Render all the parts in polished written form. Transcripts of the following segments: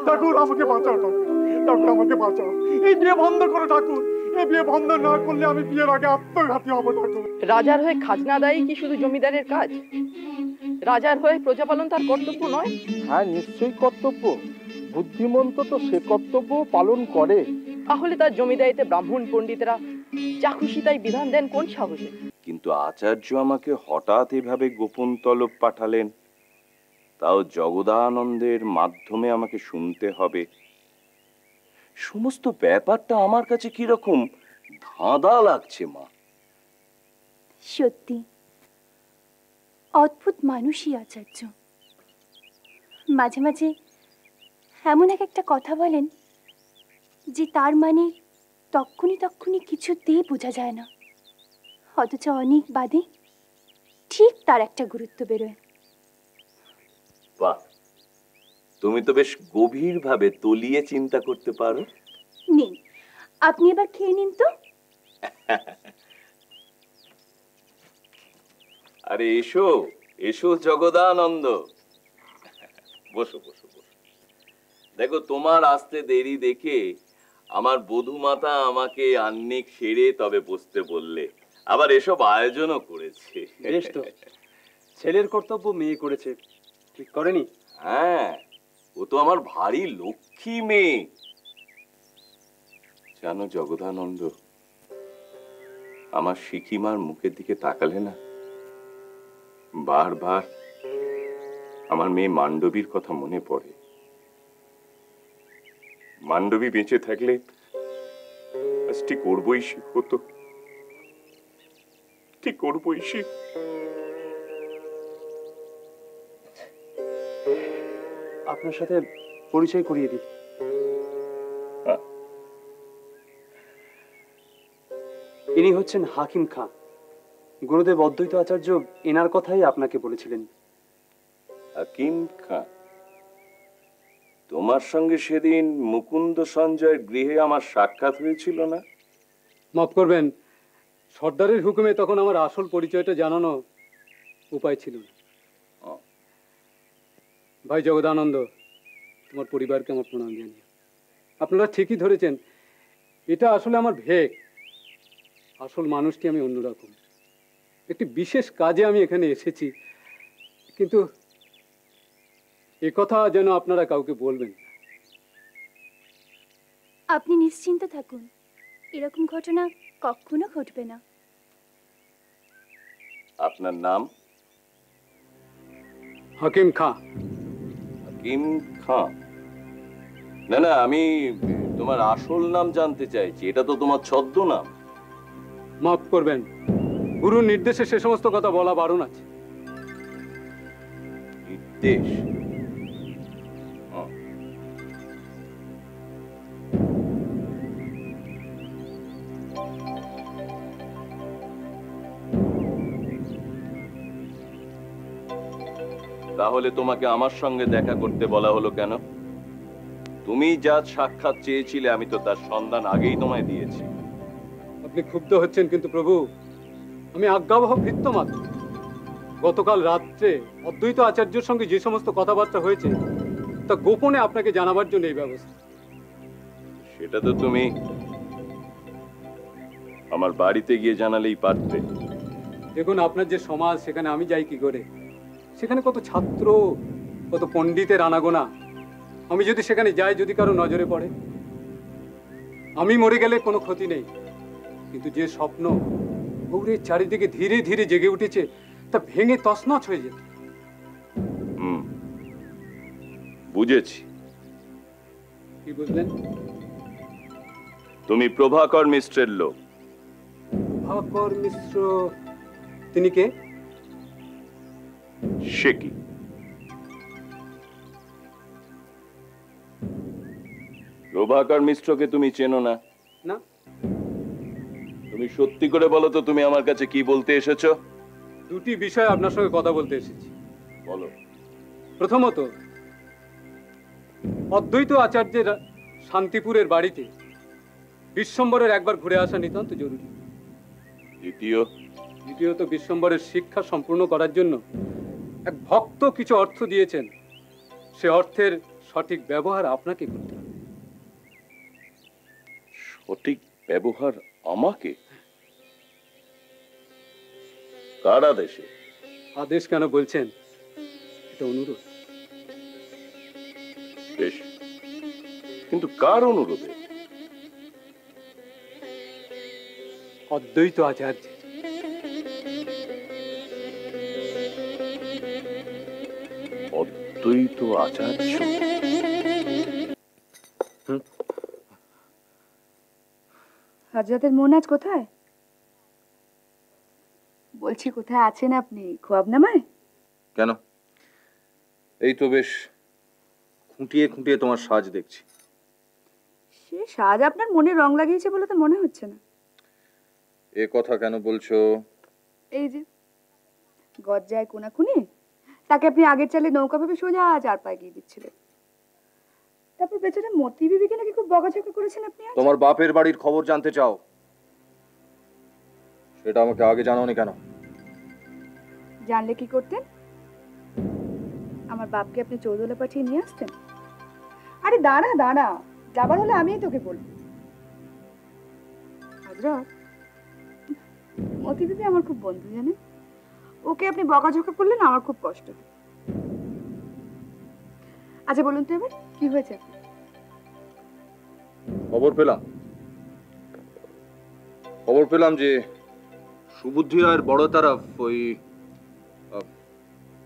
ঠাকুর আমাকে বাঁচাও, ঠাকুর আমাকে বাঁচাও, এই বিয়ে বন্ধ করো ঠাকুর, এই বিয়ে বন্ধ না করলে আমি বিয়ের আগে আত্মঘাতী হবো ঠাকুর। রাজার হয়ে খাজনা আদায় কি শুধু জমিদারের কাজ? রাজার হয়ে প্রজাপালন তার কর্তব্য নয়? হ্যাঁ, নিশ্চয়ই কর্তব্য। বুদ্ধিমন্ত তো সে কর্তব্য পালন করে। তাহলে তার জমিদারিতে ব্রাহ্মণ পণ্ডিতেরা যা খুশি তাই বিধান দেন কোন সাহসে? কিন্তু আচার্য আমাকে হঠাৎ এভাবে গোপন তলব পাঠালেন, তাও জগদানন্দের মাধ্যমে আমাকে শুনতে হবে। সমস্ত ব্যাপারটা আমার কাছে কিরকম ধাঁধা লাগছে মা। সত্যি অদ্ভুত মানুষই আচার্য। মাঝে মাঝে এমন একটা কথা বলেন যে তার মানে তক্ষুনি কিছুতেই বোঝা যায় না, অথচ অনেক বাদে ঠিক তার একটা গুরুত্ব বেরোয়। বাহ, তুমি তো বেশ গভীর ভাবে তলিয়ে চিন্তা করতে পারো। নিন, আপনি এবার খেয়ে নিন তো। আরে এসো এসো জগদানন্দ, বসো বসো বসো। দেখো, তোমার আসতে দেরি দেখে আমার বধূমাতা আমাকে আহ্নিক সেরে তবে বসতে বললে, আবার এসব আয়োজনও করেছে। বেশ তো, ছেলের কর্তব্য মেয়ে করেছে, ঠিক করেনি? হ্যাঁ, ও তো আমার ভারী লক্ষ্মী মেয়ে। জানো জগদানন্দ, আমার শিখিমার মুখের দিকে তাকালে না বারবার আমার মেয়ে মান্ডবীর কথা মনে পড়ে। মান্ডবী বেঁচে থাকলে আজ ঠিক ওর বয়সী হতো, ঠিক ওর বয়সী। আপনার সাথে পরিচয় করিয়ে দিই। ইনি হচ্ছেন হাকিম খাঁ। গুরুদেব অদ্বৈত আচার্য এনার কথাই আপনাকে বলেছিলেন। হাকিম খাঁ, তোমার সঙ্গে সেদিন মুকুন্দ সঞ্জয়ের গৃহে আমার সাক্ষাৎ হয়েছিল না? মাফ করবেন, সর্দারের হুকুমে তখন আমার আসল পরিচয়টা জানানো উপায় ছিল না। ভাই জগদানন্দ, তোমার পরিবারকে আমার প্রণাম জানিয়ে। আপনারা ঠিকই ধরেছেন, এটা আসলে আমার ভেক। আসল মানুষটি আমি অন্যরকম, একটি বিশেষ কাজে আমি এখানে এসেছি, কিন্তু একথা যেন আপনারা কাউকে বলবেন না। আপনি নিশ্চিন্ত থাকুন, এরকম ঘটনা কখনো ঘটবে না। আপনার নাম? হাকিম খাঁ। হাকিম খাঁ? না না, আমি তোমার আসল নাম জানতে চাইছি। এটা তো তোমার ছদ্মনাম। মাফ করবেন, গুরুর নির্দেশে সে সমস্ত কথা বলা বারণ আছে। নির্দেশ? তাহলে তোমাকে আমার সঙ্গে দেখা করতে বলা হলো কেন? তুমি যা সাক্ষাৎ চেয়েছিলে আমি তো তার সন্ধান আগেই তোমায় দিয়েছি। আপনি ক্ষুব্ধ হচ্ছেন, কিন্তু প্রভু আমি আজ্ঞাবহ ভৃত্য মাত্র। গতকাল রাত্রে অদ্বৈত আচার্যের সঙ্গে যে সমস্ত কথাবার্তা হয়েছে তা গোপনে আপনাকে জানাবার জন্য এই ব্যবস্থা। সেটা তো তুমি আমার বাড়িতে গিয়ে জানালেই পারতে। দেখুন, আপনার যে সমাজ, সেখানে আমি যাই কি করে? সেখানে কত ছাত্র, কত পণ্ডিতের আনাগোনা। আমি যদি সেখানে যাই, যদি কারো নজরে পড়ে, আমি মরে গেলে কোনো ক্ষতি নেই, কিন্তু যে স্বপ্ন গৌরের চারিদিকে ধীরে ধীরে জেগে উঠেছে তা ভেঙে তছনছ হয়ে যেত। বুঝেছি। কি বুঝলেন? তুমি প্রভাকর মিশ্রের লোক। প্রভাকর মিশ্র? তিনি কে? সে কি? প্রভাকর মিশ্রকে তুমি চেনো না? না। তুমি সত্যি করে বলো তো, তুমি আমার কাছে কি বলতে এসেছো? দুটি বিষয় আপনার সঙ্গে কথা বলতে এসেছি। বলো। প্রথমত, অদ্বৈত আচার্যের শান্তিপুরের বাড়িতে বিশ্বম্বরের একবার ঘুরে আসা নিতান্ত জরুরি। দ্বিতীয়ত, বিশ্বম্বরের শিক্ষা সম্পূর্ণ করার জন্য এক ভক্ত কিছু অর্থ দিয়েছেন, সে অর্থের সঠিক ব্যবহার আপনাকে করতে হবে। সঠিক ব্যবহার আমাকে? কার আদেশে? আদেশ কেন বলছেন? এটা অনুরোধ। বেশ, কিন্তু কার অনুরোধে? অদ্বৈত আচার্য। অদ্বৈত আচার্য? হযরতের মন আজ কোথায়? বলছি কোথায় আছেন আপনি? খোয়াবনামায়? কেন? এই তো বেশ খুঁটিয়ে খুঁটিয়ে তোমার সাজ দেখছি। সে সাজ আপনার মনে রং লাগিয়েছে বলে তো মনে হচ্ছে না। এ কথা কেন বলছো? এই যে গজ্জায় কোনাকুনি, তাকে আপনি আগের চালে নৌকা ভেবে সোজা চার পায়ে গিয়ে দিচ্ছিলেন। তারপর বেচারা মতি বিবিকে নাকি খুব বকাঝকা করেছেন আপনি আজ। তোমার বাপের বাড়ির খবর জানতে চাও, সেটা আমাকে আগে জানাওনি কেন? জানলে কি করতেন? আমার বাপকে আপনি চৌদলে পাঠিয়ে নিয়ে আসতেন। আরে দাঁড়া দাঁড়া, যাবার হলে আমিই তোকে বলবো। হযরত, মতি বিবি আমার খুব বন্ধু, জানেন? ওকে আপনি বকাঝকা করলেন, আমার খুব কষ্ট হয়। আচ্ছা বলুন তো এবার কি হয়েছে? খবর পেলাম যে সুবুদ্ধি রায়ের বড় তরফ ওই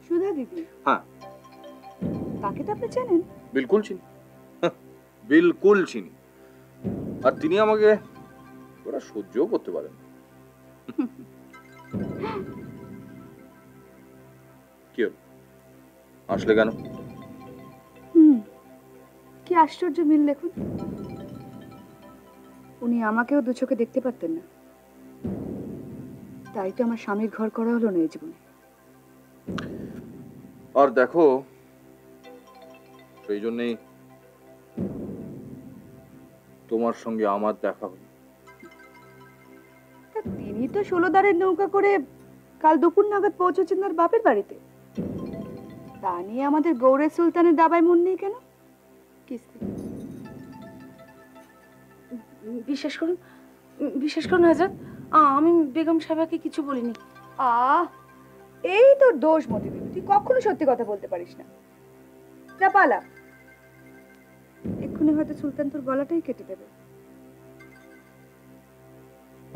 সুধা দিদি। হ্যাঁ। তাকে তো আপনি চেনেন? বিলকুল চিনি, বিলকুল চিনি। আর তিনি আমাকে ওরা সহ্যও করতে পারেন। কি হলো, আসলে কেন? কি আশ্চর্য মিল দেখুন। উনি আমাকেও দু চোখে দেখতে পারতেন না, তাই তো আমার স্বামীর ঘর করা হলো না এই জীবনে। আর দেখো, সেই জন্যই তোমার সঙ্গে আমার দেখা হলো। তিনি তো 16 দাঁড়ের নৌকা করে কাল দুপুর নাগাদ পৌঁছেছেন তার বাপের বাড়িতে। তা নিয়ে আমাদের গৌড়ের সুলতানের দাবায় মন নেই কেন? বিশ্বাস করুন হযরত, আমি বেগম সাহেবাকে কিছু বলিনি। এই তোর দোষ মতি বিবি, তুই কখনো সত্যি কথা বলতে পারিস না। যা পালা, এক্ষুনি হয়তো সুলতান তোর গলাটাই কেটে দেবে।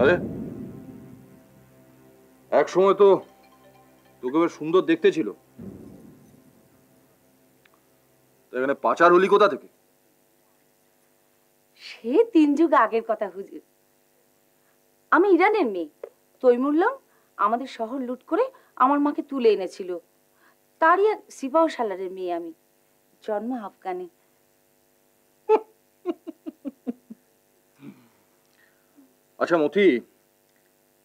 আরে এক সময় তো তোকে বেশ সুন্দর দেখতে ছিল, এখানে পাচার হলি কোথা থেকে? সে 3 যুগ আগের কথা হুজুর। আমি ইরানের মেয়ে, তৈমুরলং আমাদের শহর লুট করে আমার মাকে তুলে এনেছিল। তারই এক সিপাহ সালারের মেয়ে আমি, জন্ম আফগানে। আচ্ছা মতি,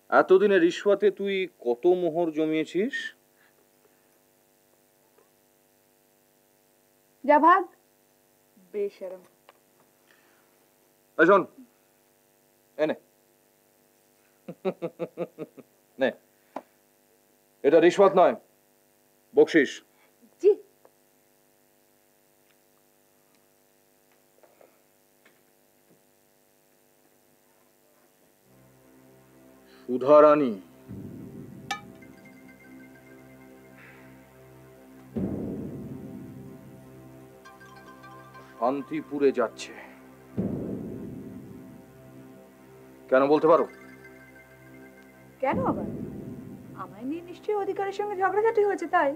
এতদিনের রিশওয়াতে তুই কত মোহর জমিয়েছিস? যা ভাগ বেশরম। এই শোন, এনে নে, এটা রিশওয়াত নয়, বকশিস। জি। সুধা রানী, শান্তিপুরে যাচ্ছে। কেন বলতে পারো? কেন আবার? আমায় নিয়ে নিশ্চয়ই অধিকারের সঙ্গে ঝগড়াঝাটি হয়েছে তাই।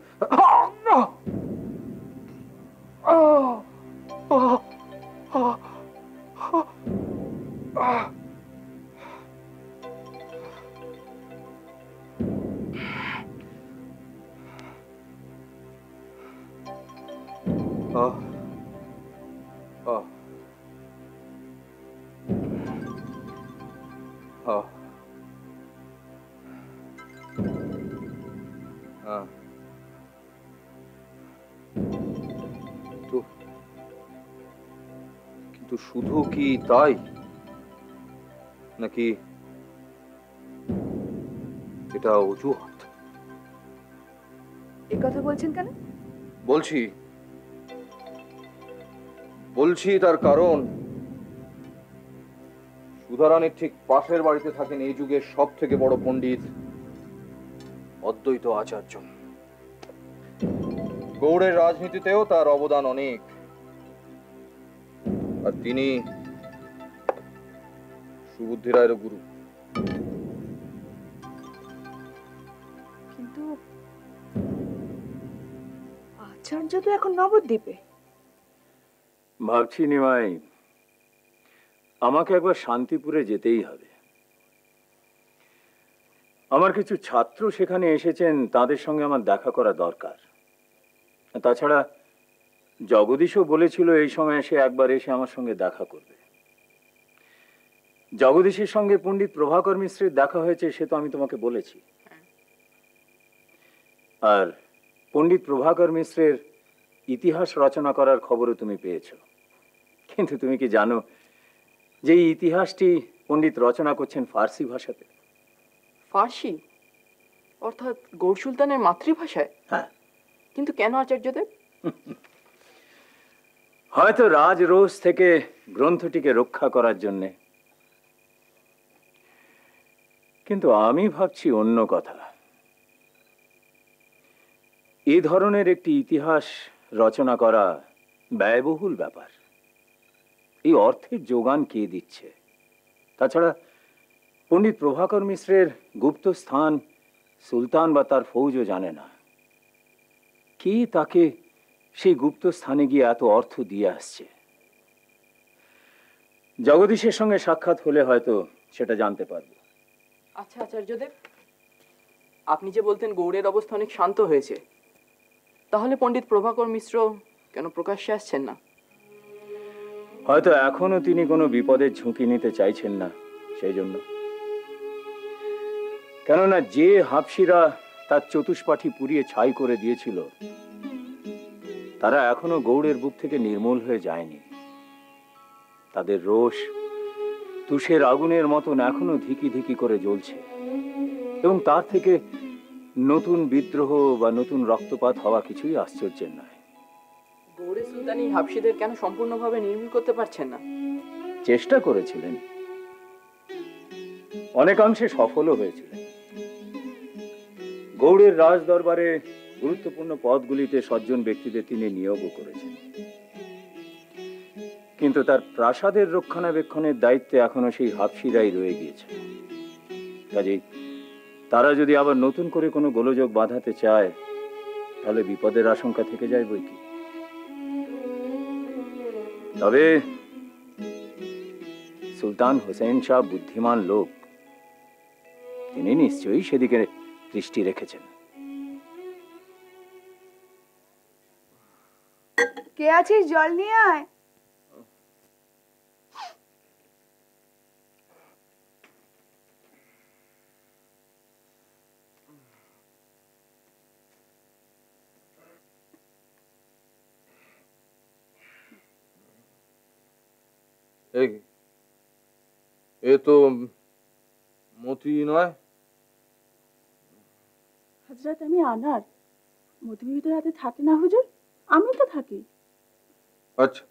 কিন্তু শুধু কি তাই, নাকি এটা অজুহাত? এই কথা বলছেন কেন? বলছি তার কারণ সুধারানীর ঠিক পাশের বাড়িতে থাকেন এই যুগের সব থেকে বড় পণ্ডিত অদ্বৈত আচার্য। গৌড়ের রাজনীতিতেও তার অবদান অনেক, আর তিনি সুবুদ্ধি রায়ের গুরু। কিন্তু আচার্য তো এখন নবদ্বীপে। ভাবছি নিমাই, আমাকে একবার শান্তিপুরে যেতেই হবে। আমার কিছু ছাত্র সেখানে এসেছেন, তাদের সঙ্গে আমার দেখা করা দরকার। তাছাড়া জগদীশও বলেছিল এই সময় সে একবার এসে আমার সঙ্গে দেখা করবে। জগদীশের সঙ্গে পণ্ডিত প্রভাকর মিশ্রের দেখা হয়েছে, সে তো আমি তোমাকে বলেছি। আর পণ্ডিত প্রভাকর মিশ্রের ইতিহাস রচনা করার খবরও তুমি পেয়েছো। কিন্তু তুমি কি জানো যে এই ইতিহাসটি পণ্ডিত রচনা করছেন ফার্সি ভাষাতে? ফার্সি অর্থাৎ গৌড় সুলতানের মাতৃভাষায়? হ্যাঁ। কিন্তু কেন আচার্যদেব? হয়তো রাজরোষ থেকে গ্রন্থটিকে রক্ষা করার জন্যে। কিন্তু আমি ভাবছি অন্য কথা। এই ধরনের একটি ইতিহাস রচনা করা ব্যয়বহুল ব্যাপার। এই অর্থের যোগান কে দিচ্ছে? তাছাড়া পণ্ডিত প্রভাকর মিশ্রের গুপ্ত স্থান সুলতান বা তার ফৌজও জানে না। কে তাকে সেই গুপ্ত স্থানে গিয়ে এত অর্থ দিয়ে আসছে? জগদীশের সঙ্গে সাক্ষাৎ হলে হয়তো সেটা জানতে পারবো। আচ্ছা আচার্যদেব, আপনি যে বলতেন গৌড়ের অবস্থা অনেক শান্ত হয়েছে, তাহলে পণ্ডিত প্রভাকর মিশ্র কেন প্রকাশ্যে আসছেন না? হয়তো এখনো তিনি কোনো বিপদের ঝুঁকি নিতে চাইছেন না, সেই জন্য। কেননা যে হাবশিরা তার চতুষ্পাঠী পুড়িয়ে ছাই করে দিয়েছিল, তারা এখনো গৌড়ের বুক থেকে নির্মূল হয়ে যায়নি। তাদের রোষ তুষের আগুনের মতন এখনো ধিকি ধিকি করে জ্বলছে, এবং তার থেকে নতুন বিদ্রোহ বা নতুন রক্তপাত হওয়া কিছুই আশ্চর্যের নয়। গৌড়ের সুলতানি হাবশিদের কেন সম্পূর্ণভাবে নির্মূল করতে পারছেন না? চেষ্টা করেছিলেন, অনেকাংশে সফলও হয়েছিলেন। গৌড়ের রাজ দরবারে গুরুত্বপূর্ণ পদগুলিতে সজ্জন ব্যক্তিদের তিনি নিয়োগও করেছেন। কিন্তু তার প্রাসাদের রক্ষণাবেক্ষণের দায়িত্বে এখনো সেই হাবশিরাই রয়ে গিয়েছে। কাজেই তারা যদি আবার নতুন করে কোনো গোলযোগ বাঁধাতে চায়, তাহলে বিপদের আশঙ্কা থেকে যায় বই কি। তবে সুলতান হোসেন শাহ বুদ্ধিমান লোক, তিনি নিশ্চয়ই সেদিকে দৃষ্টি রেখেছেন। কে আছিস? জল নিয়ে আয়। এ তো মতি নয়। হযরত আমি আনার, মতি বিবি তো রাতে থাকে না হুজুর, আমি তো থাকি। আচ্ছা,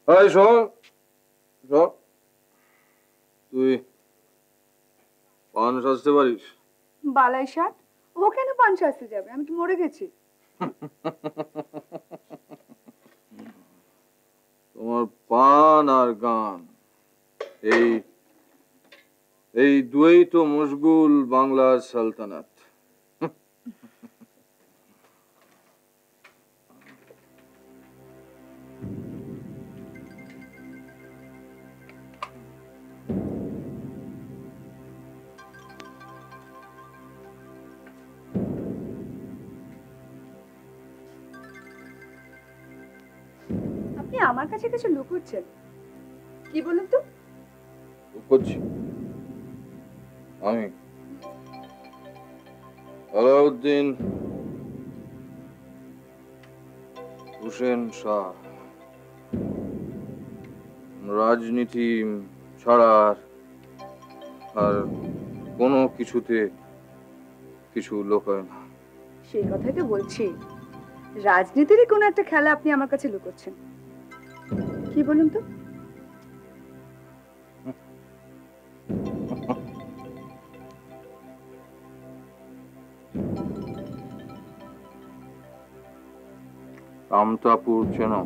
এই শোন, শোন, তুই পান সাজতে পারিস? বালাই ষাট, ও কেন পান সাজতে যাবে? আমি কি মরে গেছি? তোমার পান আর গান এই এই দুই তো মশগুল বাংলার সালতানাত। আপনি আমার কাছে কিছু লুকোচ্ছেন, কি বলুন তো? করছি আমি আলাউদ্দিন হুসেন শাহ রাজনীতি ছাড়া আর কোনো কিছুতে কিছু লুকোয় না। সেই কথাই তো বলছি, রাজনীতিরই কোনো একটা খেলা আপনি আমার কাছে লুকোচ্ছেন, কি বলুন তো? কামতাপুর চেনো?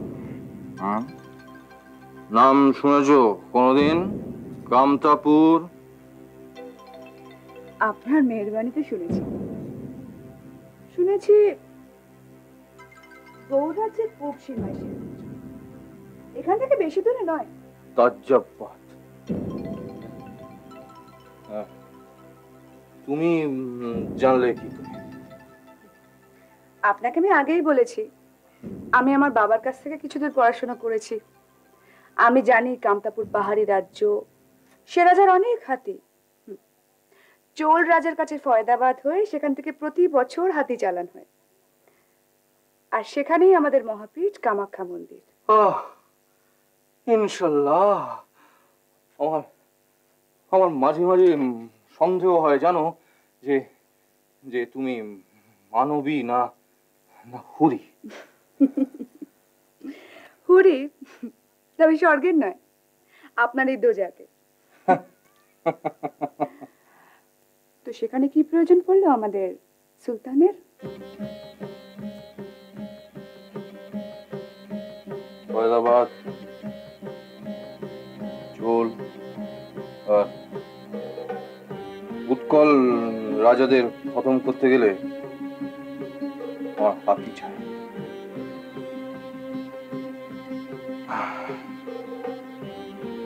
নাম শুনেছো কোনোদিন? কামতাপুর? আপনার মেহরবানিতে শুনেছি, শুনেছি গৌরাজ্যের পূব সীমায় সে। এখান থেকে বেশি দূরে নয়। তাজ্জাবাদ। তুমি জানলে কি করে? আপনাকে আমি আগেই বলেছি, আমি আমার বাবার কাছ থেকে কিছু দূর পড়াশোনা করেছি। আমি জানি কামতাপুর পাহাড়ি রাজ্য, সে রাজার অনেক হাতি। চোল রাজার কাছে ফয়দাবাদ হয়ে সেখান থেকে প্রতি বছর হাতি চালান হয়, আর সেখানেই আমাদের মহাপীঠ কামাখ্যা মন্দির। ইনশাল্লাহ। আমার আমার মাঝে মাঝে সন্দেহ হয় জানো, যে যে তুমি মানবী না না হুরি। হুরি? তবে স্বর্গের নয়, আপনার এই দোজাকে। তো সেখানে কি প্রয়োজন পড়লো আমাদের সুলতানের? ফয়দাবাদ, চোল আর উৎকল রাজাদের খতম করতে গেলে আমার হাতি চাই।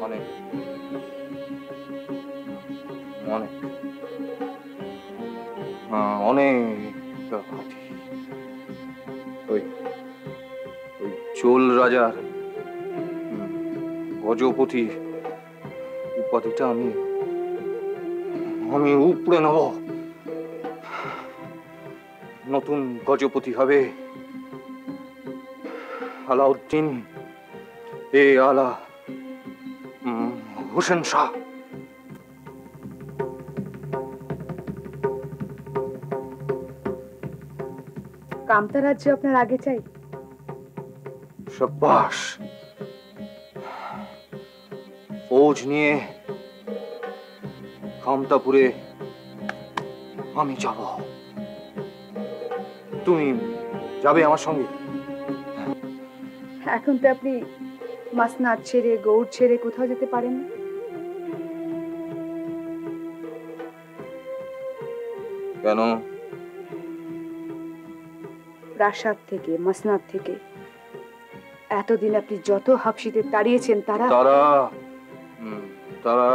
অনেক অনেক অনেক হাতি। ওই ওই চোল রাজার গজপতি উপাধিটা আমি উপড়ে নেব। নতুন গজপতি হবে আলাউদ্দিন এ আলা হুসেন শাহ। কামতা রাজ্য আপনার আগে চাই? শাবাশ। ফৌজ নিয়ে কামতাপুরে আমি যাব, তুমি যাবে আমার সঙ্গে? এখন তো আপনি মাসনাদ ছেড়ে, গৌড় ছেড়ে কোথাও যেতে পারেন না। কেন? প্রাসাদ থেকে, মাসনাদ থেকে এতদিন আপনি যত হাফসিদের তাড়িয়েছেন তারা তারা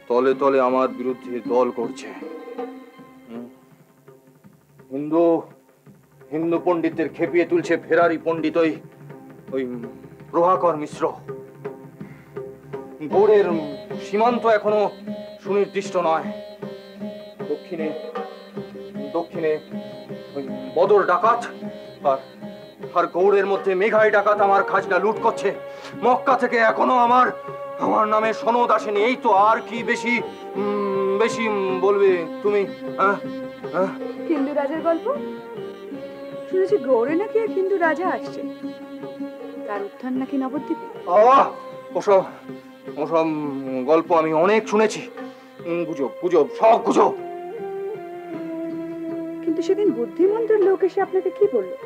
তলে তলে আমার বিরুদ্ধে দল করছে। হিন্দু হিন্দু পণ্ডিতদের খেপিয়ে তুলছে ফেরারি পণ্ডিত ওই প্রভাকর মিশ্র। গৌড়ের সীমান্ত এখনো সুনির্দিষ্ট নয়। দক্ষিণে দক্ষিণে ওই বদর ডাকাত আর গৌড়ের মধ্যে মেঘাই ডাকাত আমার খাজনা লুট করছে। মক্কা থেকে এখনো আমার আমার নামে সনদ আসেনি। এই তো, আর কি বেশি বেশি বলবে তুমি? হিন্দু রাজার গল্প শুনেছি, গৌড়ে নাকি এক হিন্দু রাজা আসছে, তার উত্থান নাকি নবদ্বীপে। ওসব ওসব গল্প আমি অনেক শুনেছি। গুজব গুজব, সব গুজব। কিন্তু সেদিন বুদ্ধিমন্তের লোক এসে আপনাকে কি বললো?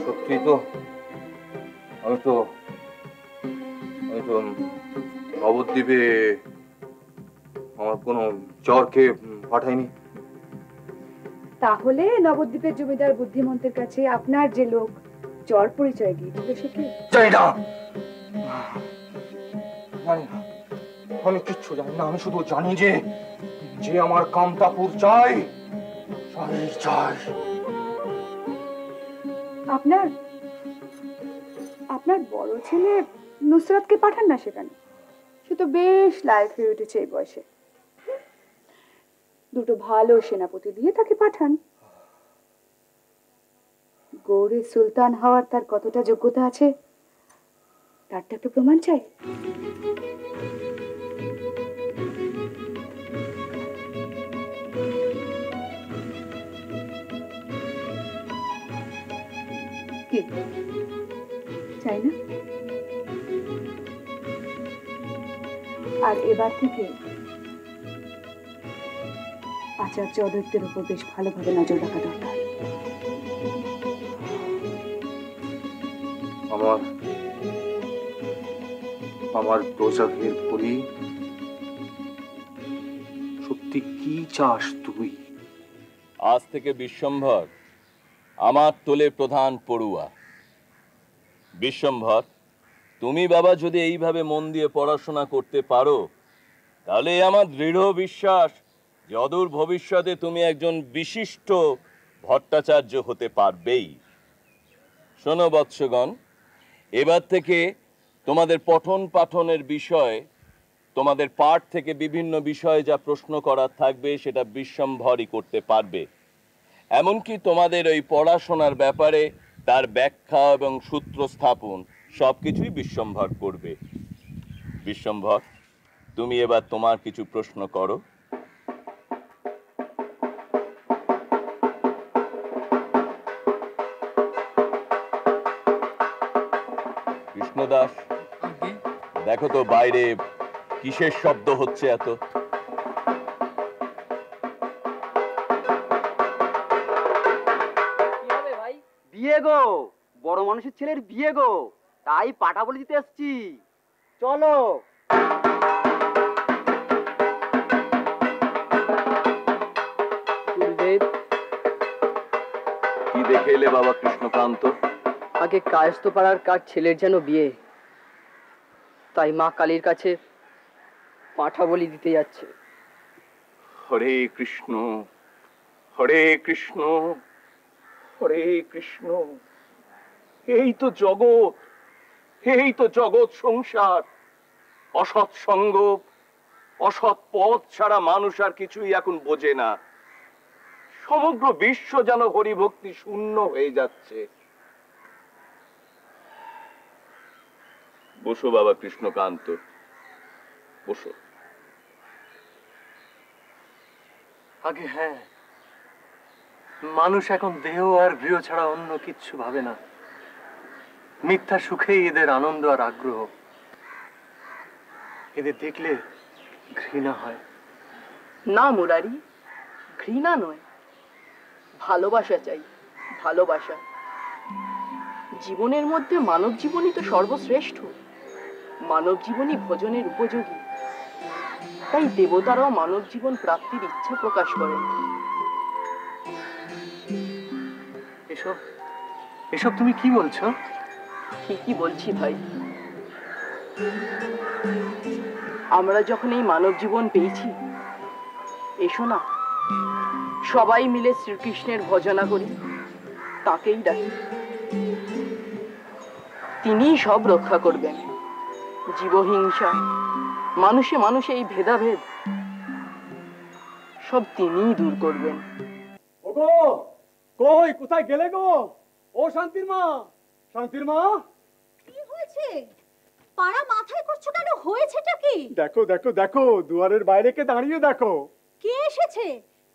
সত্যি তো, আমি তো নবদ্বীপে আমার কোনো চরকে পাঠাইনি। তাহলে নবদ্বীপের জমিদার বুদ্ধিমন্তের কাছে আপনার যে লোক চর পরিচয় গিয়েছিল সে কি? জানি না, আমি কিচ্ছু জানি না। আমি শুধু জানি যে যে আমার কামতাপুর চাই, চাই। আপনার আপনার বড় ছেলে নুসরাতকে পাঠান না সেখানে, সে তো বেশ লায়ক হয়ে উঠেছে এই বয়সে। দুটো ভালো সেনাপতি দিয়ে তাকে পাঠান। গৌড়ের সুলতান হওয়ার তার কতটা যোগ্যতা আছে তার তো একটা প্রমাণ চাই। কি চাই না? আর এবার থেকে আচার্য অদ্বৈতের উপর বেশ ভালোভাবে নজর রাখা দরকার। আমার দোজাখের পরি, সত্যি কি চাস তুই? আজ থেকে বিশ্বম্ভর আমার তোলে প্রধান পড়ুয়া। বিশ্বম্ভর, তুমি বাবা যদি এইভাবে মন দিয়ে পড়াশোনা করতে পারো, তাহলে আমার দৃঢ় বিশ্বাস যে অদূর ভবিষ্যতে তুমি একজন বিশিষ্ট ভট্টাচার্য হতে পারবেই। শোনো বৎসগণ, এবার থেকে তোমাদের পঠন পাঠনের বিষয়, তোমাদের পাঠ থেকে বিভিন্ন বিষয়ে যা প্রশ্ন করার থাকবে সেটা বিশ্বম্ভরই করতে পারবে। এমনকি তোমাদের ওই পড়াশোনার ব্যাপারে তার ব্যাখ্যা এবং সূত্র স্থাপন সবকিছুই বিশ্বম্ভর করবে। বিশ্বম্ভর, তুমি এবার তোমার কিছু প্রশ্ন করো। কৃষ্ণদাস, দেখো তো বাইরে কিসের শব্দ হচ্ছে এত? বিয়ে গো, বড় মানুষের ছেলের বিয়ে গো, তাই পাঠা বলে দিতে এসছি। চলো। কি দেখে এলে বাবা কৃষ্ণকান্ত? আগে কায়স্থ পাড়ার কার ছেলের যেন বিয়ে, তাই মা কালীর কাছে পাঠা বলি দিতে যাচ্ছে। হরে কৃষ্ণ, হরে কৃষ্ণ, হরে কৃষ্ণ। এই তো জগৎ, এই তো জগৎ সংসার। অসৎ সঙ্গ, অসৎ পথ ছাড়া মানুষ আর কিছুই এখন বোঝে না। সমগ্র বিশ্ব যেন হরিভক্তি শূন্য হয়ে যাচ্ছে। বসো বাবা কৃষ্ণকান্ত, বসো। আগে হ্যাঁ, মানুষ এখন দেহ আর গৃহ ছাড়া অন্য কিচ্ছু ভাবে না। মিথ্যা সুখেই এদের আনন্দ আর আগ্রহ। এদের দেখলে ঘৃণা হয়। না মুরারি, ঘৃণা নয়, ভালোবাসা চাই, ভালোবাসা। জীবনের মধ্যে মানব জীবনই তো সর্বশ্রেষ্ঠ। মানব জীবনই ভোজনের উপযোগী। তাই দেবতারাও মানব জীবন প্রাপ্তির ইচ্ছা প্রকাশ করেন। এসব এসব তুমি কি বলছো? ঠিকই বলছি ভাই। আমরা যখন এই মানব জীবন পেয়েছি, এসো না সবাই মিলে শ্রীকৃষ্ণের ভজনা করি, তাকেই ডাকি। তিনিই সব রক্ষা করবেন। জীবহিংসা, মানুষে মানুষে এই ভেদাভেদ সব তিনিই দূর করবেন। ওগো, কই কোথায় গেলে গো? ও শান্তির মা, শান্তির মা। কি হয়েছে? পাড়া মাথায় করছো কেন? হয়েছেটা কি? দেখো দেখো দেখো, দুয়ারের বাইরে কে দাঁড়িয়ে দেখো। কে এসেছে?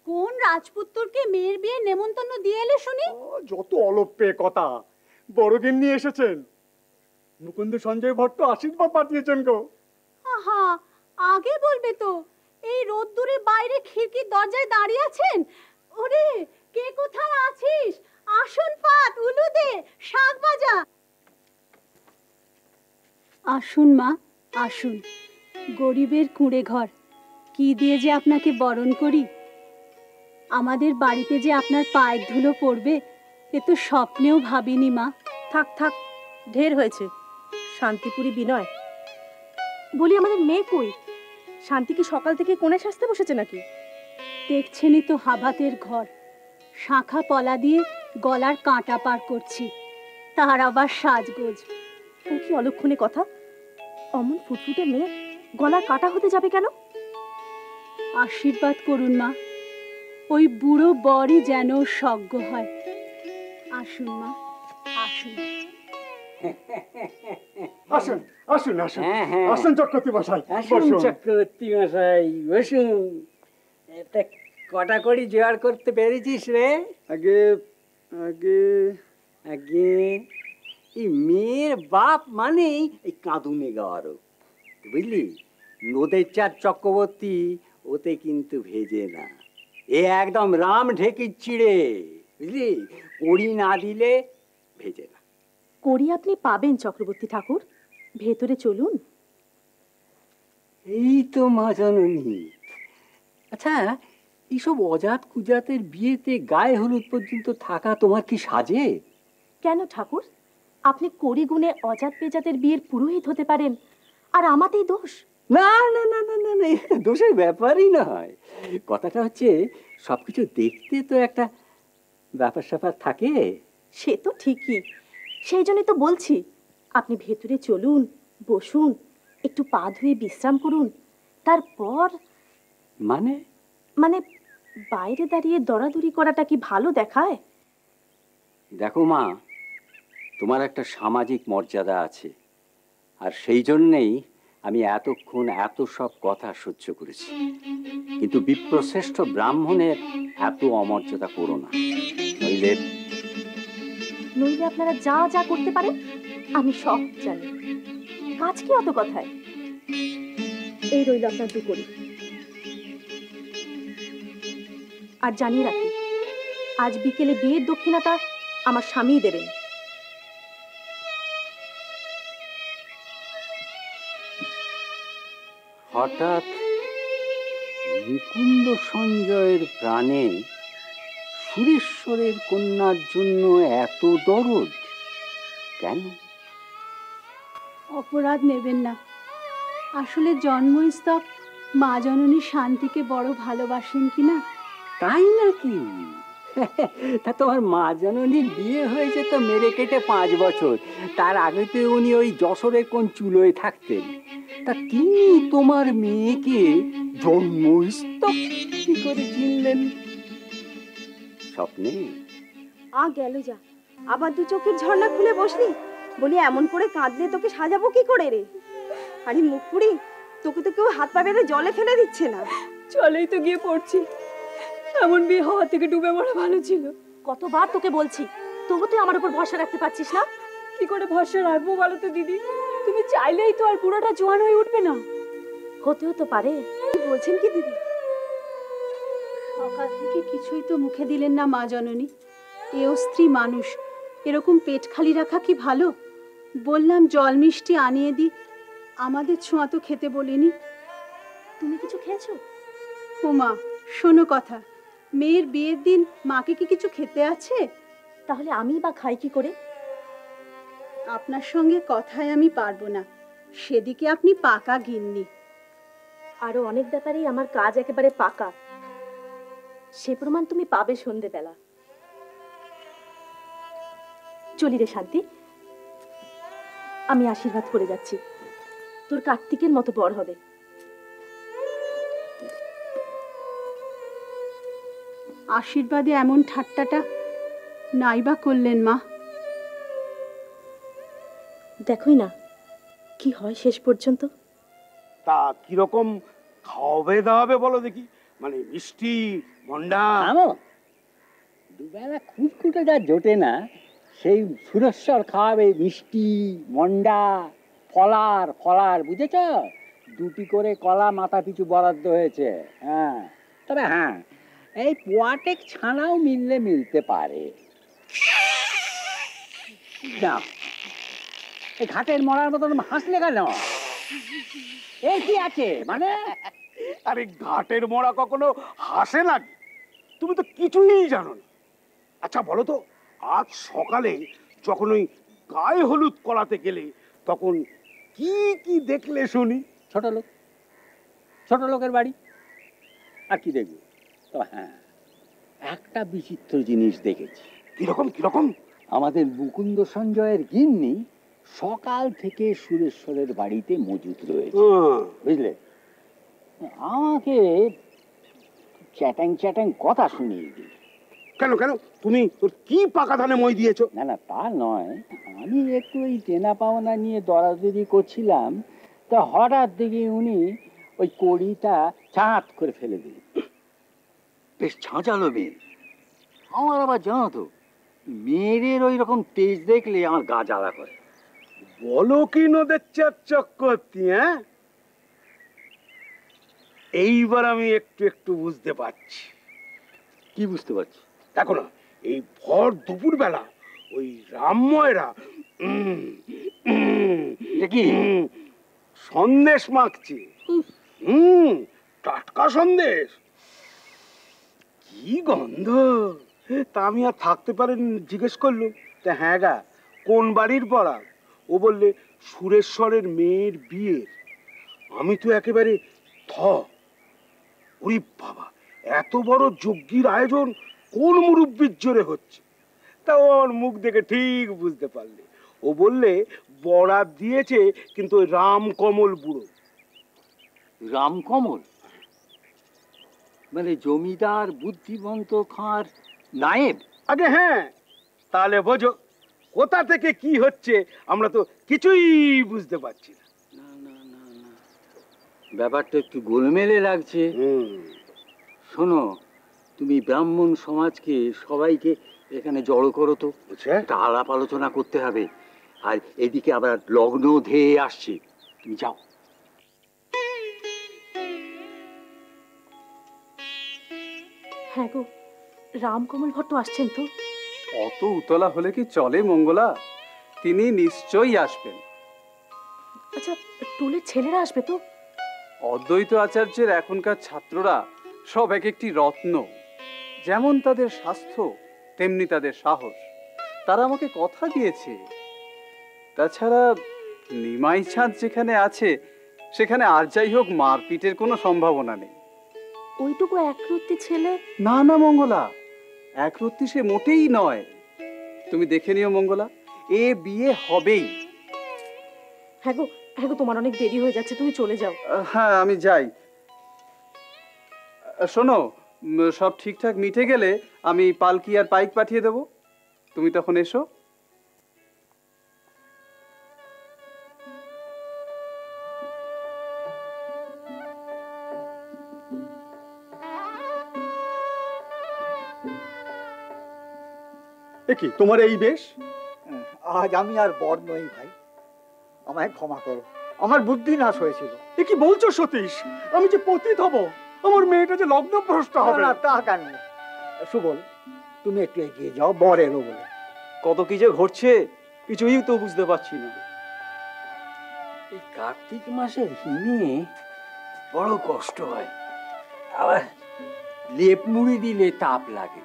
কোন রাজপুত্রকে মেয়ের বিয়ে নেমন্তন্ন দিয়ে এলে শুনি? যত অলপ্যে কথা, বড়গিন্নি এসেছেন। মুকুন্দ সঞ্জয় ভট্ট আশীর্বাদ পাঠিয়েছেন গো। আহা, আগে বলবে তো। এই রোদ্দুরে বাইরে খিড়কির দরজায় দাঁড়িয়ে আছেন। ওরে, কে কোথায় আছিস? আসন পাত, উলু দে, শাক বাজা। আসুন মা, আসুন। গরিবের কুঁড়ে ঘর, কি দিয়ে যে আপনাকে বরণ করি। আমাদের বাড়িতে যে আপনার পায়ের ধুলো পড়বে, এ তো স্বপ্নেও ভাবিনি মা। থাক থাক, ঢের হয়েছে। শান্তিপুরি বিনয়, বলি আমাদের মেয়ে কই? শান্তি কি সকাল থেকে কোণে সাজতে বসেছে নাকি? দেখছেনই তো হাবাতের ঘর, শাখা পলা দিয়ে গলার কাঁটা পার করছি, তার আবার সাজগোজ। ও কি অলক্ষণে কথা! অমন ফুটফুটে মেয়ে গলার কাটা হতে যাবে কেন? আশীর্বাদ করুন মা, ওই বুড়ো বরই যেন সজ্ঞ হয়। আসুন মা, আসুন। আসুন আসুন আসুন, আসুন চক্রবর্তী মশাই, আসুন চক্রবর্তী মশাই, বসুন। তা কটা করি জোগাড় করতে পেরেছিস রে? আগে আগে আগে এই মেয়ের বাপ মানেই এই কাঁদুনে গাওয়ারও, বুঝলি? নদের চাঁদ চক্রবর্তী ওতে কিন্তু ভেজে না, এ একদম রাম ঢেকির চিড়ে, বুঝলি? কড়ি না দিলে ভেজে না। কড়ি আপনি পাবেন চক্রবর্তী ঠাকুর, ভেতরে চলুন। এই তো মা জননী। আচ্ছা, এইসব অজাত কুজাতের বিয়েতে গায়ে হলুদ পর্যন্ত থাকা তোমার কি সাজে? কেন ঠাকুর, আপনি কড়ি গুণে অজাত পেজাতের বিয়ের পুরোহিত হতে পারেন, আর আমাতেই দোষ? না না না না না না, এটা দোষের ব্যাপারই নয়। কথাটা হচ্ছে সবকিছু দেখতে তো একটা ব্যাপার স্যাপার থাকে। সে তো ঠিকই, সেই জন্যই তো বলছি আপনি ভেতরে চলুন, বসুন, একটু পা ধুয়ে বিশ্রাম করুন, তারপর। মানে? মানে বাইরে দাঁড়িয়ে দরাদরি করাটা কি ভালো দেখায়? দেখো মা, তোমার একটা সামাজিক মর্যাদা আছে, আর সেই জন্যেই আমি এতক্ষণ এত সব কথা সহ্য করেছি। কিন্তু বিপ্রশ্রেষ্ঠ ব্রাহ্মণের এত অমর্যাদা করো না, নইলে নইলে আপনারা যা যা করতে পারেন আমি সব জানি। কাজ কি অত কথায়? এই রইল আপনার দু কড়ি। আর জানিয়ে রাখি, আজ বিকেলে বিয়ের দক্ষিণাটা আমার স্বামীই দেবেন। হঠাৎ মুকুন্দ সঞ্জয়ের প্রাণে সুরেশ্বরের কন্যার জন্য এত দরদ কেন? অপরাধ নেবেন না, আসলে জন্মস্তক মা জননী শান্তিকে বড় ভালোবাসেন কিনা। তাই নাকি? তা তোমার মা জননীর বিয়ে হয়েছে তো মেরে কেটে 5 বছর, তার আগে তো উনি ওই যশোরের কোন চুলোয় থাকতেন। তা তিনি তোমার মেয়েকে জন্মস্তক কি করে চিনলেন? স্বপ্নে? গেল যা, আবার দু চোখের ঝর্ণা খুলে বসলি। বলি এমন করে কাঁদলে তোকে সাজাবো কি করে রে? আরে মুখ পুরি, তোকে তো কেউ হাত পা বেঁধে জলে ফেলে দিচ্ছে না। চলেই তো গিয়ে পড়ছি, এমন বিয়ে হওয়া থেকে ডুবে মরা ভালো ছিল। কতবার তোকে বলছি, তবু তুই আমার উপর ভরসা রাখতে পারছিস না। কি করে ভরসা রাখবো বলো তো দিদি? তুমি চাইলেই তো আর পুরোটা জোয়ান হয়ে উঠবে না। হতেও তো পারে। বলছেন কি দিদি? সকাল থেকে কিছুই তো মুখে দিলেন না মা জননী। এও স্ত্রী মানুষ, এরকম পেট খালি রাখা কি ভালো? বললাম জল মিষ্টি আনিয়ে দি, আমাদের ছোঁয়া তো খেতে বলিনি। তুমি কিছু খেয়েছো? ও মা, শোনো কথা, মেয়ের বিয়ের দিন মাকে কি কিছু খেতে আছে? তাহলে আমি বা খাই কি করে? আপনার সঙ্গে কথায় আমি পারবো না, সেদিকে আপনি পাকা গিন্নি। আরো অনেক ব্যাপারেই আমার কাজ একেবারে পাকা, সে প্রমাণ তুমি পাবে সন্ধেবেলা। চলি রে শান্তি, আমি আশীর্বাদ করে যাচ্ছি, তোর কার্তিকের মতো বড় হবে। আশীর্বাদে এমন ঠাট্টাটা নাইবা করলেন মা। দেখোই না কি হয় শেষ পর্যন্ত। তা কিরকম খাওয়াবে দাওয়াবে বলো দেখি, মানে মিষ্টি মন্ডা? দুবেলা খুঁটখুটে যা জোটে না, সেই সুরেশ্বর খাওয়াবে মিষ্টি মন্ডা ফলার ফলার, বুঝেছ? 2টি করে কলা মাথা পিছু বরাদ্দ হয়েছে। হ্যাঁ, তবে হ্যাঁ, এই পোয়াটেক ছানাও মিললে মিলতে পারে। না, এই ঘাটের মরার মতন হাসলে কেন? এই কি আছে মানে? আরে ঘাটের মোড়া কখনো হাসে নাকি? তুমি তো কিছুই জানো না। আচ্ছা বলো তো, আজ সকালে যখন ওই গায়ে হলুদ করাতে গেলে তখন কি কি দেখলে শুনি? ছোট লোক, ছোট লোকের বাড়ি, আর কি দেখবো? তো হ্যাঁ, একটা বিচিত্র জিনিস দেখেছি। কিরকম কিরকম? আমাদের মুকুন্দ সঞ্জয়ের গিন্নি সকাল থেকে সুরেশ্বরের বাড়িতে মজুদ রয়েছে, বুঝলে? আমাকে চ্যাটাং চ্যাটাং কথা শুনিয়ে দিল। কেন কেন, তুমি কি পাকা ধানে মই দিয়েছো? না না, তা নয়, আমি একটু ওই চেনা পাওনা নিয়ে দরাদরি করছিলাম, তা হঠাৎ দেখি উনি ওই কড়িটা চাঁত করে ফেলে দিল। বেশ ঝাঁঝালো মেয়ে। আমার আবার জানো তো, মেয়েদের ওই রকম তেজ দেখলে আমার গা জ্বালা করে। বলো কি নদের চার চক্রবর্তী? হ্যাঁ, এইবার আমি একটু একটু বুঝতে পারছি। কি বুঝতে পারছি? দেখো না, এই ভর দুপুর বেলা ওই রামময়রা কি সন্দেশ মাখছে। টাটকা সন্দেশ, কি গন্ধ! তা আমি আর থাকতে পারেন, জিজ্ঞেস করলো, তা হ্যাঁ গা কোন বাড়ির পড়া? ও বললে সুরেশ্বরের মেয়ের বিয়ের। আমি তো একেবারে ওরে বাবা, এত বড় যজ্ঞের আয়োজন কোন মুরব্বির জোরে হচ্ছে? তা ওর মুখ দেখে ঠিক বুঝতে পারলে। ও বললে বরাত দিয়েছে কিন্তু ওই রামকমল বুড়ো। রামকমল মানে জমিদার বুদ্ধিমন্ত খাঁর নায়েব? আগে হ্যাঁ, তাহলে বোঝো কোথা থেকে কি হচ্ছে আমরা তো কিছুই বুঝতে পারছি না। ব্যাপারটা একটু গোলমেলে লাগছে। শোনো, তুমি ব্রাহ্মণ সমাজকে সবাইকে এখানে জড়ো করো তো, একটা আলাপ আলোচনা করতে হবে। আর এদিকে আবার লগ্ন ধেয়ে আসছে, তুমি যাও। হ্যাঁ গো, রামকমল ভট্ট আসছেন তো? অত উতলা হলে কি চলে মঙ্গলা? তিনি নিশ্চয়ই আসবেন। আচ্ছা, টোলের ছেলেরা আসবে তো? অদ্বৈত আচার্যের এখনকার ছাত্ররা সব এক একটি রত্ন। যেমন তাদের স্বাস্থ্য তেমনি তাদের সাহস। তারা আমাকে কথা দিয়েছে। তাছাড়া নিমাই চাঁদ যেখানে আছে সেখানে আর যাই হোক মারপিটের কোনো সম্ভাবনা নেই। ওইটুকু একরত্তি ছেলে? না না মঙ্গলা, একরত্তি সে মোটেই নয়। তুমি দেখে নিও মঙ্গলা, এ বিয়ে হবেই। হ্যাঁ গো, তোমার অনেক দেরি হয়ে যাচ্ছে, তুমি চলে যাও। হ্যাঁ, আমি যাই। শোনো, সব ঠিকঠাক মিটে গেলে আমি পালকি আর পাইক পাঠিয়ে দেব, তুমি তখন এসো। কি তোমার এই বেশ? আজ আমি আর বর নই ভাই, আমায় ক্ষমা করো, আমার বুদ্ধি নাশ হয়েছিল। এ কি বলছো সতীশ? আমি যে পতিত হব, আমার মেয়েটা যে লগ্ন ভ্রষ্ট হবে। না, তা কেন? সুবল, তুমি একটু এগিয়ে যাও, বর এলো বলে। কত কি যে ঘটছে কিছুই তো বুঝতে পারছি না। এই কার্তিক মাসের হিমে বড় কষ্ট হয়, আবার লেপ মুড়ি দিলে তাপ লাগে।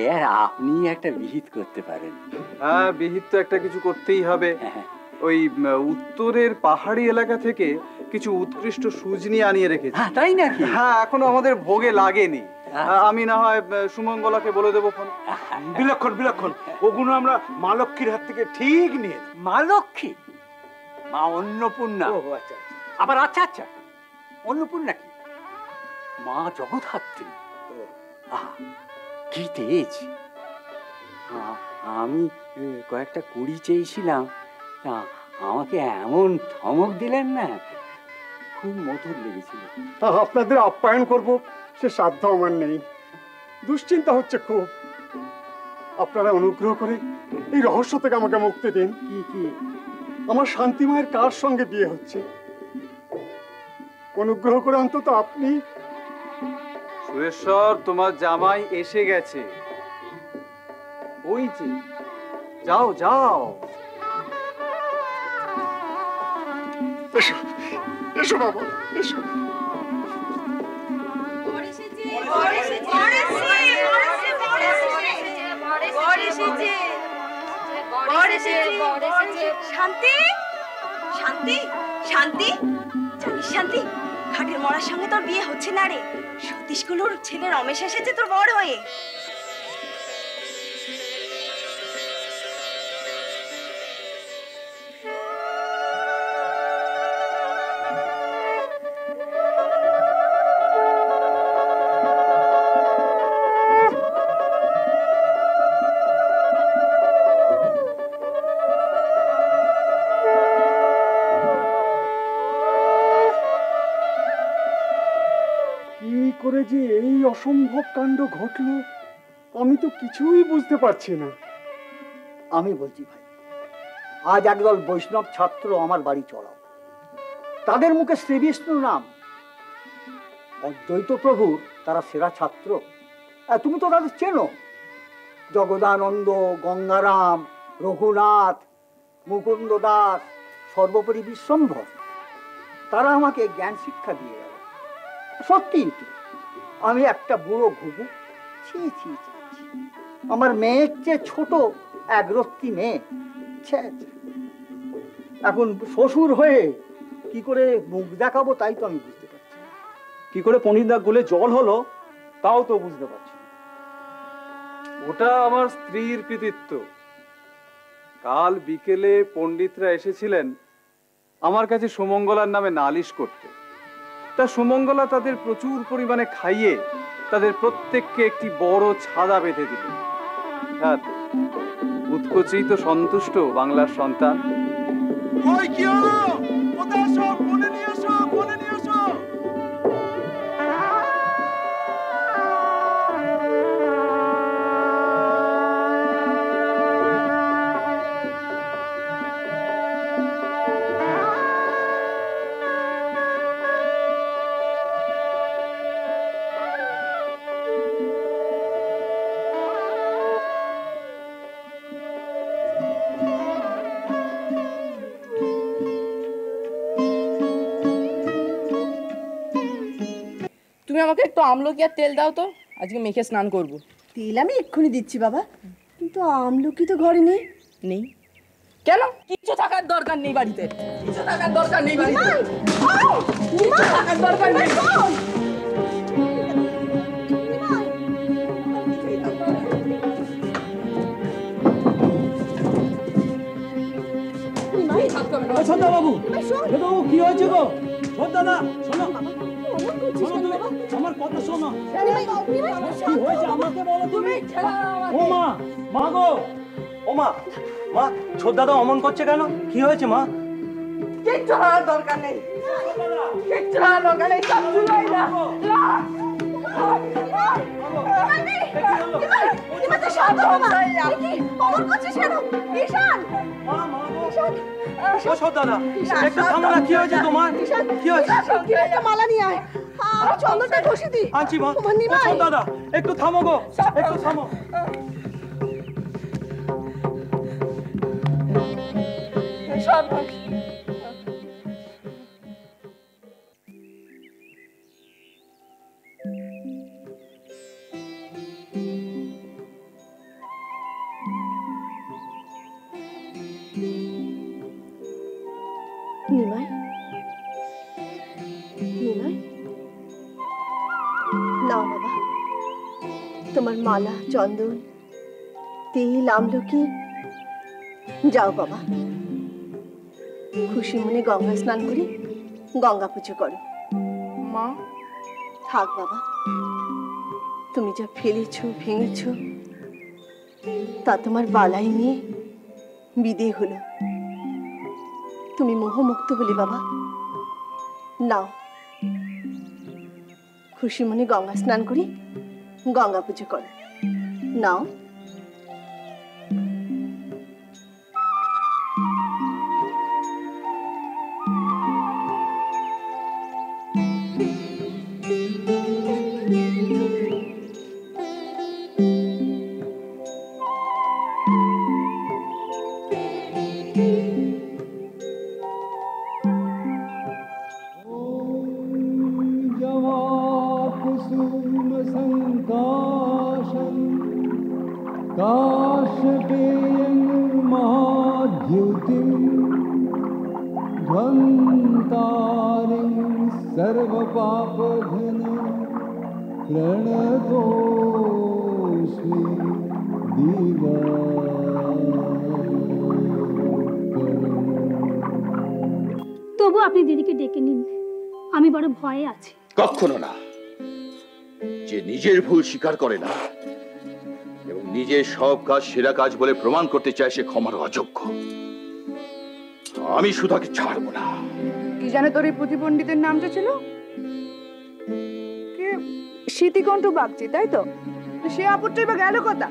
এর আপনি একটা বিহিত করতে পারেন। হ্যাঁ, বিহিত তো একটা কিছু করতেই হবে। ওই উত্তরের পাহাড়ি এলাকা থেকে কিছু উৎকৃষ্ট সুজনি আনিয়ে রেখেছি। তাই নাকি? হ্যাঁ, এখনো আমাদের ভোগে লাগেনি। আমি না হয় সুমঙ্গলাকে বলে দেবো ফোন। বিলক্ষণ বিলক্ষণ, ওগুলো আমরা মা লক্ষ্মীর হাত থেকে ঠিক নিয়ে। মা লক্ষ্মী? মা অন্নপূর্ণা? আচ্ছা আবার আচ্ছা আচ্ছা, অন্নপূর্ণা কি? মা জগদ্ধাত্রী। কি তেজ! আমি কয়েকটা কুড়ি চেয়েছিলাম, আমাকে এমন ধমক দিলেন না, খুব মধুর লেগেছিল। আপনাদের আপ্যায়ন করব সে সাধ্য আমার নেই, দুশ্চিন্তা হচ্ছে খুব। আপনারা অনুগ্রহ করে এই রহস্য থেকে আমাকে মুক্তি দিন। কি কি? আমার শান্তিমায়ের কার সঙ্গে বিয়ে হচ্ছে? অনুগ্রহ করে অন্তত আপনি। সুরেশ্বর, তোমার জামাই এসে গেছে। ওই যে, যাও যাও। এসো এসো বাবা, এসো। শান্তি, শান্তি, শান্তি, জানিস শান্তি, খাটের মরার সঙ্গে তোর বিয়ে হচ্ছে না রে। সতীশগুলোর ছেলে রমেশ এসেছে তোর বড় হয়ে। করে যে এই অসম্ভব কাণ্ড ঘটলো আমি তো কিছুই বুঝতে পারছি না। আমি বলছি ভাই, আজ একদল বৈষ্ণব ছাত্র আমার বাড়ি চড়াও, তাদের মুখে শ্রী বিষ্ণু নাম, অদ্বৈত প্রভুর তারা সেরা ছাত্র। তুমি তো তাদের চেনো, জগদানন্দ, গঙ্গারাম, রঘুনাথ, মুকুন্দ দাস, সর্বোপরি বিশ্বম্ভর। তারা আমাকে জ্ঞান শিক্ষা দিয়ে গেল। সত্যি আমি একটা বুড়ো ঘুঘু, ছি ছি ছি, আমার মেয়ের চেয়ে ছোট একরত্তি মেয়ে, এখন শ্বশুর হয়ে কি করে মুখ দেখাবো তাই তো আমি বুঝতে পারছি। কি করে পণ্ডিতদা গোলে জল হলো তাও তো বুঝতে পারছি। ওটা আমার স্ত্রীর কৃতিত্ব। কাল বিকেলে পণ্ডিতরা এসেছিলেন আমার কাছে সুমঙ্গলার নামে নালিশ করতে। তা সুমঙ্গলা তাদের প্রচুর পরিমাণে খাইয়ে তাদের প্রত্যেককে একটি বড় ছাদা বেঁধে দিল। উৎকোচেই তো সন্তুষ্ট বাংলার সন্তান। তুমি আমাকে একটু আমলকি আর তেল দাও তো, আজকে মেখে স্নান করব। তেল আমি এক্ষুনি দিচ্ছি বাবা, কিন্তু আমলকি তো ঘরে নেই। নেই কেন? কিছু থাকার দরকার নেই বাড়িতে, কিছু থাকার দরকার নেই বাড়িতে, কিছু থাকার দরকার নেই। বাবু, কি হয়েছে গো? দাদা শোনো, আমার কথা শোনো। কি হয়েছে আমাকে বলো তুমি। ও মা, মা গো, ও মা, মা ছোট দাদা অমন করছে কেন? কি হয়েছে মা? কিচ্ছু হওয়ার দরকার নেই, কিচ্ছু হওয়ার দরকার নেই, কিচ্ছু নাই না। মালা নিয়ে আয়, চন্দনটা ঘষে দি। আনছি মা। দাদা একটু থামো গো, একটু থামো। নিমাই, নিমাই, নাও বাবা তোমার মালা, চন্দন, তেল, আমলকি। যাও বাবা, খুশি মনে গঙ্গা স্নান করি, গঙ্গা পুজো করো। মা থাক বাবা, তুমি যা ফেলেছ ভেঙেছ তা তোমার বালাই নিয়ে বিদেয় হলো। তুমি মোহমুক্ত হলে বাবা। নাও, খুশি মনে গঙ্গা স্নান করি, গঙ্গা পুজো করো। নাও। তবু আপনি দিদিকে ডেকে নিন, আমি বড় ভয়ে আছি। কখনো না। যে নিজের ভুল স্বীকার করে না এবং নিজের সব কাজ সেরা কাজ বলে প্রমাণ করতে চায় সে ক্ষমার অযোগ্য। আমি সুধাকে ছাড়বো না। কি জানে তোর এই প্রতিপণ্ডিতের নামটা ছিল? কে? স্মৃতিকণ্ঠ বাগচি, তাই তো? সে আপত্তি বা গেল কথা?